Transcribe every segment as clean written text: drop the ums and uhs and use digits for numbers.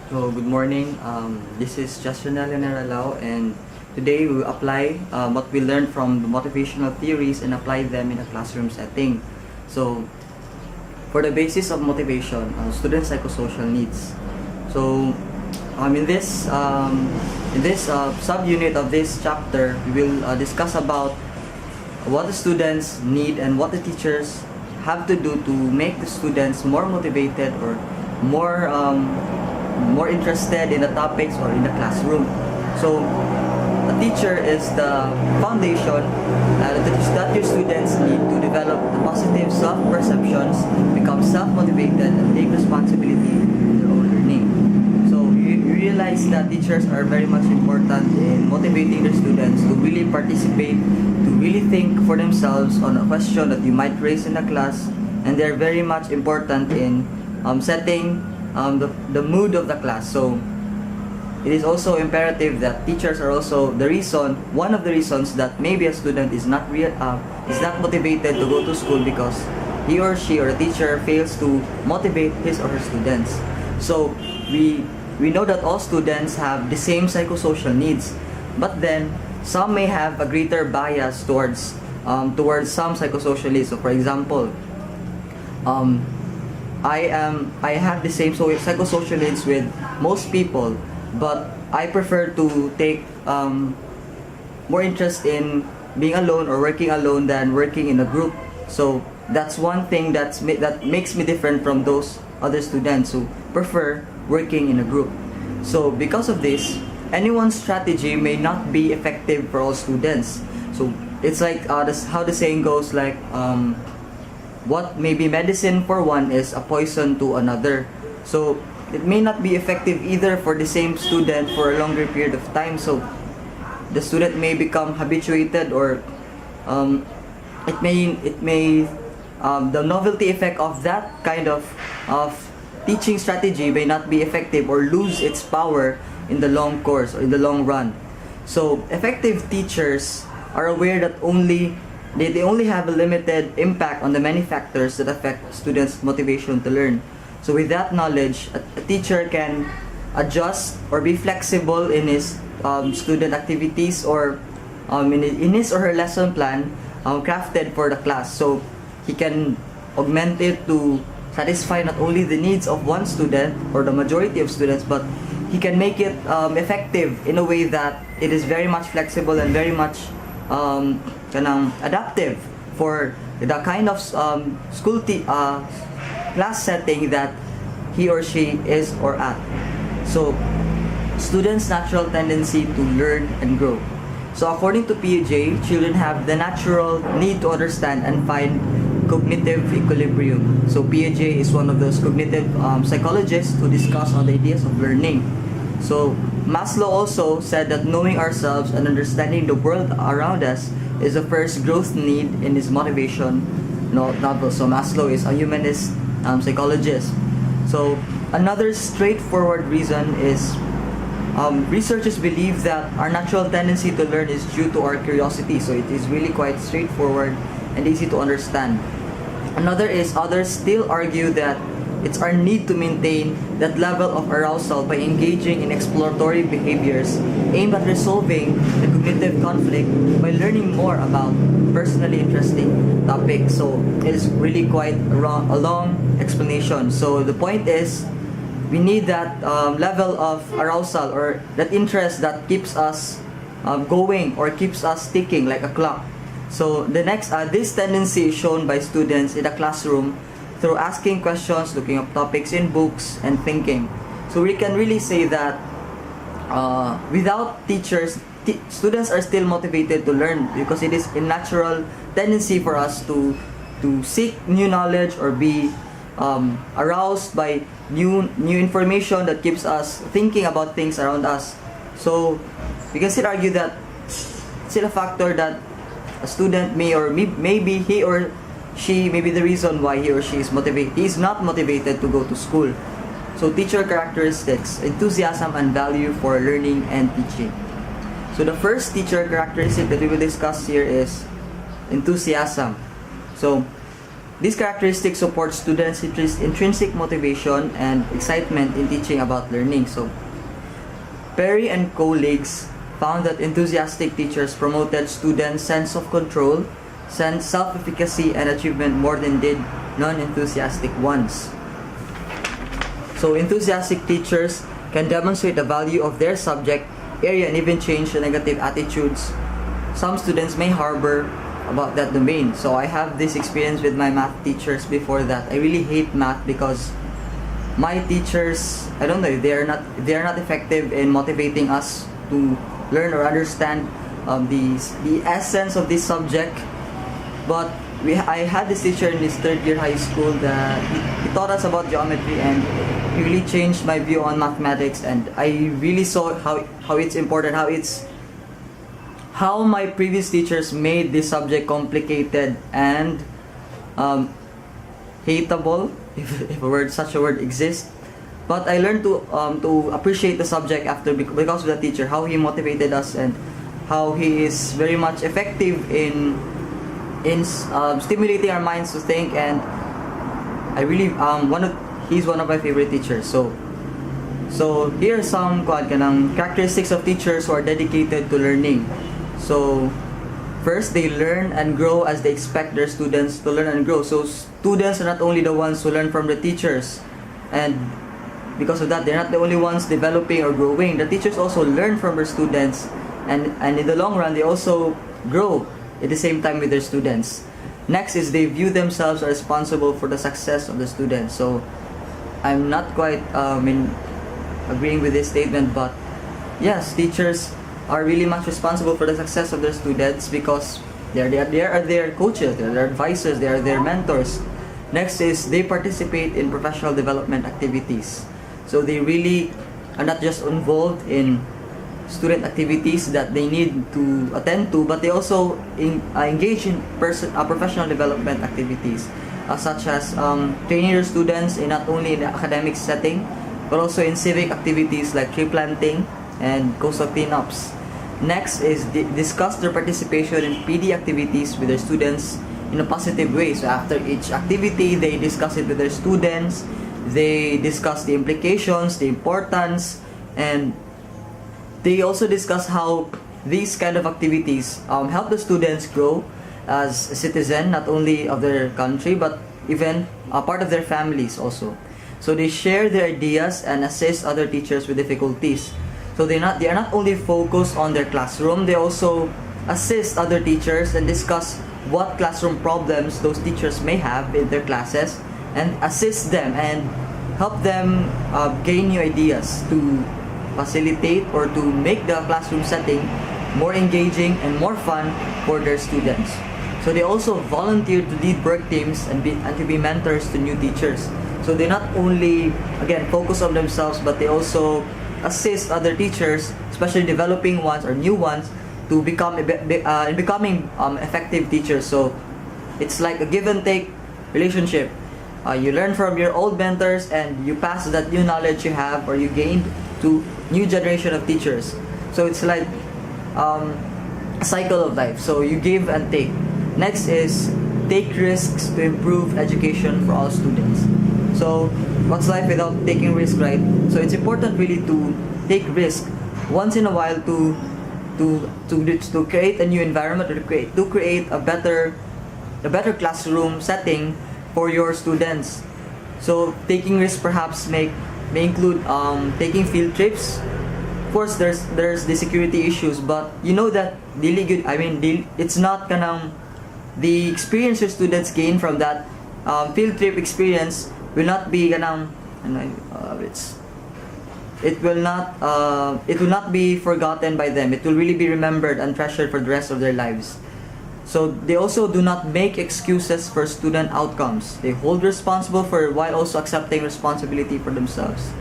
So good morning. This is Justinel Neralao, and today we will apply what we learned from the motivational theories and apply them in a classroom setting. So for the basis of motivation, student psychosocial needs. So in this subunit of this chapter, we will discuss about what the students need and what the teachers have to do to make the students more motivated or more interested in the topics or in the classroom. So a teacher is the foundation that your students need to develop the positive self-perceptions, become self-motivated, and take responsibility in their own learning. So you realize that teachers are very much important in motivating their students to really participate, to really think for themselves on a question that you might raise in the class, and they're very much important in setting the mood of the class. So it is also imperative that teachers are also one of the reasons that maybe a student is not motivated to go to school because he or she or a teacher fails to motivate his or her students. So we know that all students have the same psychosocial needs, but then some may have a greater bias towards some psychosocial needs. So for example, I have the same psychosocial needs with most people, but I prefer to take more interest in being alone or working alone than working in a group. So that's one thing that makes me different from those other students who prefer working in a group. So because of this, anyone's strategy may not be effective for all students. So it's like how the saying goes, like what may be medicine for one is a poison to another. So it may not be effective either for the same student for a longer period of time. So the student may become habituated, or the novelty effect of that kind of teaching strategy may not be effective or lose its power in the long course or in the long run. So effective teachers are aware that they only have a limited impact on the many factors that affect students' motivation to learn. So with that knowledge, a teacher can adjust or be flexible in his student activities or in his or her lesson plan crafted for the class. So he can augment it to satisfy not only the needs of one student or the majority of students, but he can make it effective in a way that it is very much flexible and very much adaptive for the kind of class setting that he or she is or at. So students' natural tendency to learn and grow. So according to Piaget, children have the natural need to understand and find cognitive equilibrium. So Piaget is one of those cognitive psychologists who discuss on the ideas of learning. So Maslow also said that knowing ourselves and understanding the world around us is the first growth need in his motivation novel. So Maslow is a humanist psychologist. So another straightforward reason is researchers believe that our natural tendency to learn is due to our curiosity. So it is really quite straightforward and easy to understand. Others still argue that it's our need to maintain that level of arousal by engaging in exploratory behaviors aimed at resolving the cognitive conflict by learning more about personally interesting topics. So it is really quite a long explanation. So the point is, we need that level of arousal or that interest that keeps us going or keeps us ticking like a clock. So this tendency is shown by students in the classroom through asking questions, looking up topics in books, and thinking. So we can really say that without teachers, students are still motivated to learn because it is a natural tendency for us to seek new knowledge or be aroused by new information that keeps us thinking about things around us. So we can still argue that it's still a factor that a student maybe he or she may be the reason why he or she is not motivated to go to school. So teacher characteristics: enthusiasm and value for learning and teaching. So the first teacher characteristic that we will discuss here is enthusiasm. So These characteristics support students' intrinsic motivation and excitement in teaching about learning. So, Perry and colleagues found that enthusiastic teachers promoted students' sense of control, self-efficacy, and achievement more than did non-enthusiastic ones. So enthusiastic teachers can demonstrate the value of their subject area and even change the negative attitudes some students may harbor about that domain. So I have this experience with my math teachers before that. I really hate math because my teachers, I don't know, they are not effective in motivating us to learn or understand the essence of this subject. But I had this teacher in this third year high school that he taught us about geometry, and he really changed my view on mathematics, and I really saw how it's important, how my previous teachers made this subject complicated and hateable, if such a word exists. But I learned to appreciate the subject because of the teacher, how he motivated us and how he is very much effective in stimulating our minds to think. And I really he's one of my favorite teachers. So here are some characteristics of teachers who are dedicated to learning. So first, they learn and grow as they expect their students to learn and grow. So students are not only the ones who learn from the teachers, and because of that, they're not the only ones developing or growing. The teachers also learn from their students, and in the long run, they also grow at the same time with their students. Next is they view themselves as responsible for the success of the students. So I'm not quite agreeing with this statement, but yes, teachers are really much responsible for the success of their students because they are their coaches, they are their advisors, they are their mentors. Next is they participate in professional development activities. So they really are not just involved in student activities that they need to attend to, but they also engage in professional development activities, such as training their students in not only in the academic setting, but also in civic activities like tree planting and coastal cleanups. Next is discuss their participation in PD activities with their students in a positive way. So after each activity, they discuss it with their students, they discuss the implications, the importance, and they also discuss how these kind of activities help the students grow as a citizen, not only of their country, but even a part of their families also. So they share their ideas and assist other teachers with difficulties. So they are not only focused on their classroom, they also assist other teachers and discuss what classroom problems those teachers may have in their classes, and assist them and help them gain new ideas to facilitate or to make the classroom setting more engaging and more fun for their students. So they also volunteer to lead work teams and to be mentors to new teachers. So they not only, again, focus on themselves, but they also assist other teachers, especially developing ones or new ones, to becoming effective teachers. So it's like a give and take relationship. You learn from your old mentors and you pass that new knowledge you have or you gained to new generation of teachers. So it's like a cycle of life. So you give and take. Next is take risks to improve education for all students. So what's life without taking risk, right? So it's important really to take risk once in a while to create a new environment, or to create a better classroom setting for your students. So taking risks perhaps may include taking field trips. Of course, there's the security issues, but you know that it's not the experience your students gain from that field trip experience will not be it will not be forgotten by them. It will really be remembered and treasured for the rest of their lives. So they also do not make excuses for student outcomes. They hold responsible for while also accepting responsibility for themselves.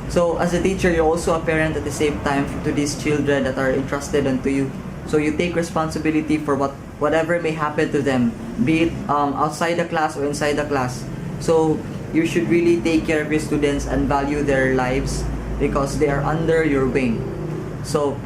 So as a teacher, you're also a parent at the same time to these children that are entrusted unto you. So you take responsibility for whatever may happen to them, be it outside the class or inside the class. So you should really take care of your students and value their lives because they are under your wing. So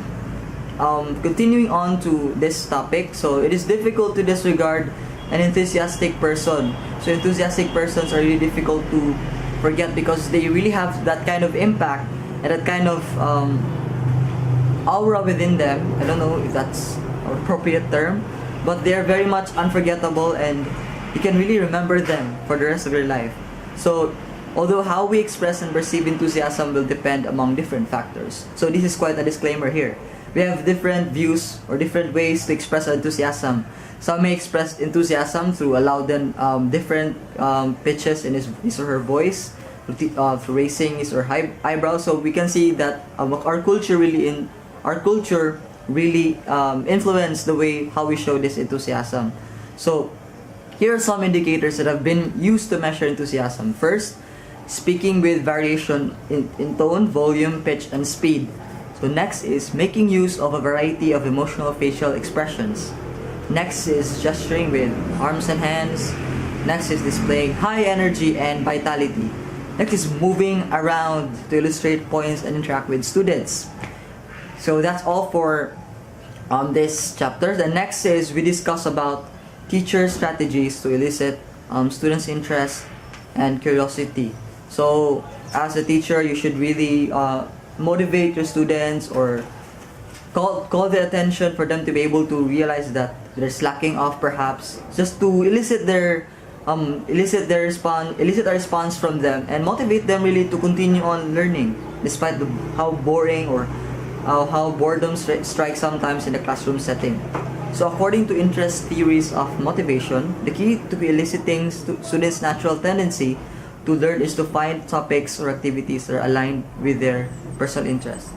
continuing on to this topic, so it is difficult to disregard an enthusiastic person. So enthusiastic persons are really difficult to forget because they really have that kind of impact and that kind of aura within them. I don't know if that's an appropriate term, but they're very much unforgettable and you can really remember them for the rest of your life. So although how we express and perceive enthusiasm will depend among different factors. So this is quite a disclaimer here. We have different views or different ways to express enthusiasm. Some may express enthusiasm through loud and different pitches in his or her voice, through raising his or her eyebrows. So we can see that our culture really influenced the way how we show this enthusiasm. So here are some indicators that have been used to measure enthusiasm. First, speaking with variation in tone, volume, pitch, and speed. So next is making use of a variety of emotional facial expressions. Next is gesturing with arms and hands. Next is displaying high energy and vitality. Next is moving around to illustrate points and interact with students. So that's all for this chapter. The next is we discuss about teacher strategies to elicit students' interest and curiosity. So as a teacher, you should really motivate your students or call their attention for them to be able to realize that they're slacking off, perhaps just to elicit a response from them and motivate them really to continue on learning despite how boring or how boredom strikes sometimes in the classroom setting. So according to interest theories of motivation, the key to eliciting students' natural tendency to learn is to find topics or activities that are aligned with their personal interests.